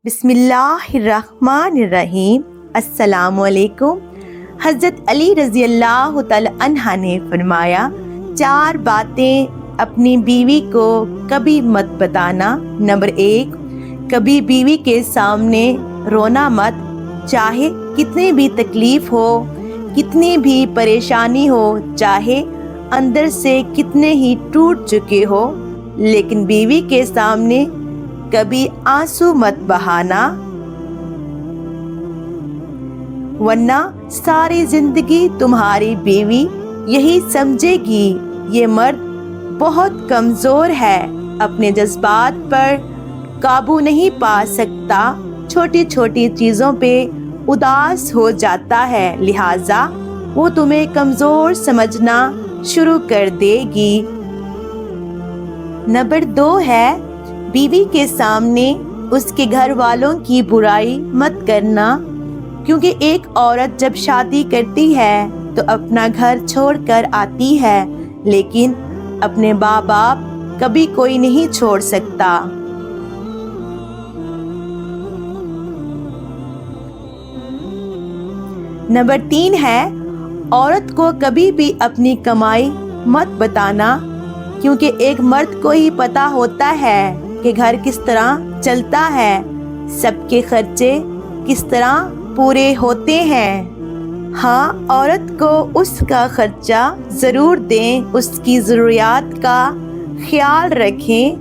بسم اللہ الرحمن الرحیم۔ السلام علیکم۔ حضرت علی رضی اللہ تعالی عنہ نے فرمایا، 4 باتیں اپنی بیوی کو کبھی مت بتانا۔ نمبر 1، کبھی بیوی کے سامنے رونا مت، چاہے کتنی بھی تکلیف ہو، کتنی بھی پریشانی ہو، چاہے اندر سے کتنے ہی ٹوٹ چکے ہو، لیکن بیوی کے سامنے کبھی آنسو مت بہانا، ورنہ ساری زندگی تمہاری بیوی یہی سمجھے گی یہ مرد بہت کمزور ہے، اپنے جذبات پر قابو نہیں پا سکتا، چھوٹی چھوٹی چیزوں پہ اداس ہو جاتا ہے، لہٰذا وہ تمہیں کمزور سمجھنا شروع کر دے گی۔ نمبر 2 ہے، بیوی کے سامنے اس کے گھر والوں کی برائی مت کرنا، کیونکہ ایک عورت جب شادی کرتی ہے تو اپنا گھر چھوڑ کر آتی ہے، لیکن اپنے ماں باپ کبھی کوئی نہیں چھوڑ سکتا۔ نمبر 3 ہے، عورت کو کبھی بھی اپنی کمائی مت بتانا، کیونکہ ایک مرد کو ہی پتہ ہوتا ہے کہ گھر کس طرح چلتا ہے، سب کے خرچے کس طرح پورے ہوتے ہیں۔ ہاں، عورت کو اس کا خرچہ ضرور دیں، اس کی ضروریات کا خیال رکھیں۔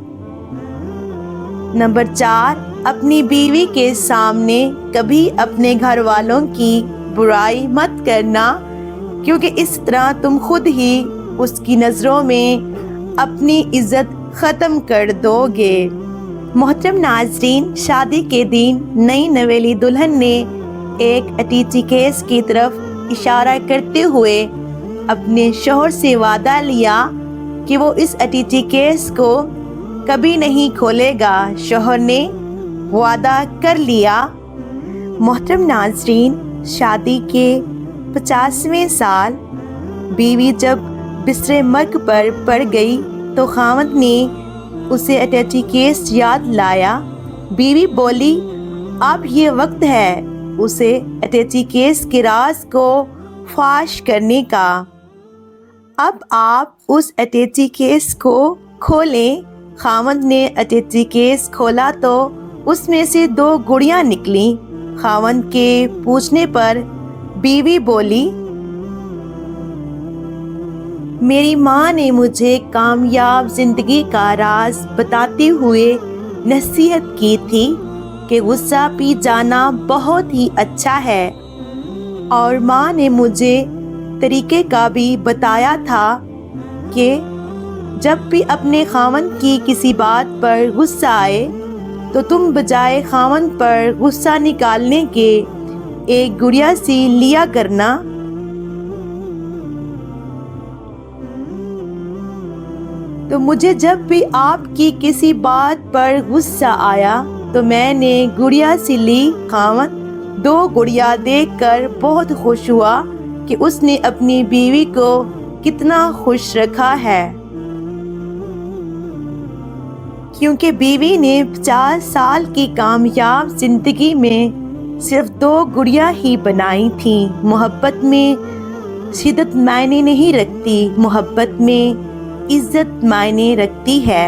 نمبر 4، اپنی بیوی کے سامنے کبھی اپنے گھر والوں کی برائی مت کرنا، کیونکہ اس طرح تم خود ہی اس کی نظروں میں اپنی عزت ختم کر دو گے۔ محترم ناظرین، شادی کے دن نئی نویلی دلہن نے ایک اٹیچی کیس کی طرف اشارہ کرتے ہوئے اپنے شوہر سے وعدہ لیا کہ وہ اس اٹیچی کیس کو کبھی نہیں کھولے گا۔ شوہر نے وعدہ کر لیا۔ محترم ناظرین، شادی کے 50ویں سال بیوی جب بستر مرگ پر پڑ گئی تو خاوند نے اسے اٹیچی کیس یاد لایا۔ بیوی بولی، اب یہ وقت ہے اسے اٹیچی کیس کے راز کو فاش کرنے کا۔ اب آپ اس اٹیچی کیس کو کھولیں۔ خاوند نے اٹیچی کیس کھولا تو اس میں سے 2 گڑیاں نکلیں۔ خاوند کے پوچھنے پر بیوی بولی، میری ماں نے مجھے کامیاب زندگی کا راز بتاتے ہوئے نصیحت کی تھی کہ غصہ پی جانا بہت ہی اچھا ہے، اور ماں نے مجھے طریقے کا بھی بتایا تھا کہ جب بھی اپنے خاوند کی کسی بات پر غصہ آئے تو تم بجائے خاوند پر غصہ نکالنے کے ایک گڑیا سی لیا کرنا۔ تو مجھے جب بھی آپ کی کسی بات پر غصہ آیا تو میں نے گڑیا سی لی۔ خاوند 2 گڑیا دیکھ کر بہت خوش ہوا کہ اس نے اپنی بیوی کو کتنا خوش رکھا ہے، کیونکہ بیوی نے 50 سال کی کامیاب زندگی میں صرف 2 گڑیا ہی بنائی تھیں۔ محبت میں شدت معنی نہیں رکھتی، محبت میں عزت معنی رکھتی ہے۔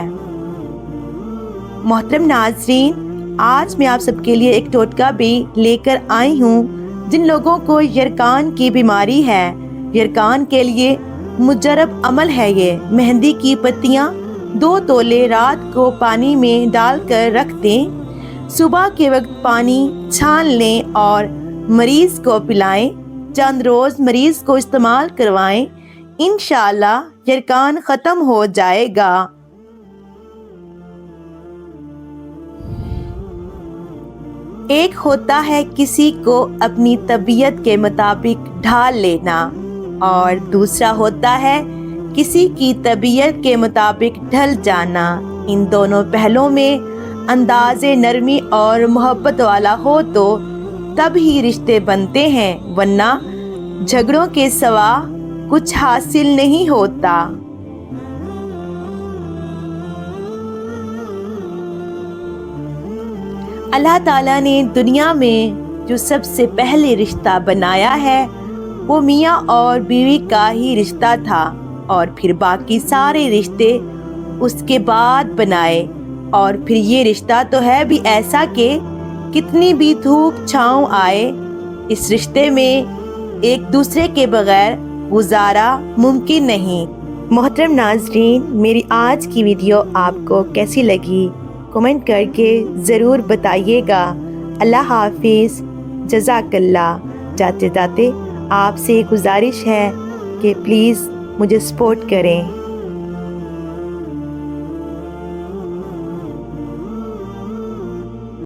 محترم ناظرین، آج میں آپ سب کے لیے ایک ٹوٹکا بھی لے کر آئی ہوں۔ جن لوگوں کو یرکان کی بیماری ہے، یرکان کے لیے مجرب عمل ہے یہ۔ مہندی کی پتیاں 2 تولے رات کو پانی میں ڈال کر رکھ دیں، صبح کے وقت پانی چھان لیں اور مریض کو پلائیں، چند روز مریض کو استعمال کروائیں، انشاءاللہ یرکان ختم ہو جائے گا۔ ایک ہوتا ہے کسی کو اپنی طبیعت کے مطابق ڈھال لینا، اور دوسرا ہوتا ہے کسی کی طبیعت کے مطابق ڈھل جانا۔ ان دونوں پہلوؤں میں انداز نرمی اور محبت والا ہو تو تب ہی رشتے بنتے ہیں، ورنہ جھگڑوں کے سوا کچھ حاصل نہیں ہوتا۔ اللہ تعالیٰ نے دنیا میں جو سب سے پہلے رشتہ بنایا ہے وہ میاں اور بیوی کا ہی رشتہ تھا، اور پھر باقی سارے رشتے اس کے بعد بنائے۔ اور پھر یہ رشتہ تو ہے بھی ایسا کہ کتنی بھی دھوپ چھاؤں آئے، اس رشتے میں ایک دوسرے کے بغیر گزارا ممکن نہیں۔ محترم ناظرین، میری آج کی ویڈیو آپ کو کیسی لگی کمنٹ کر کے ضرور بتائیے گا۔ اللہ حافظ، جزاک اللہ۔ جاتے جاتے آپ سے گزارش ہے کہ پلیز مجھے سپورٹ کریں۔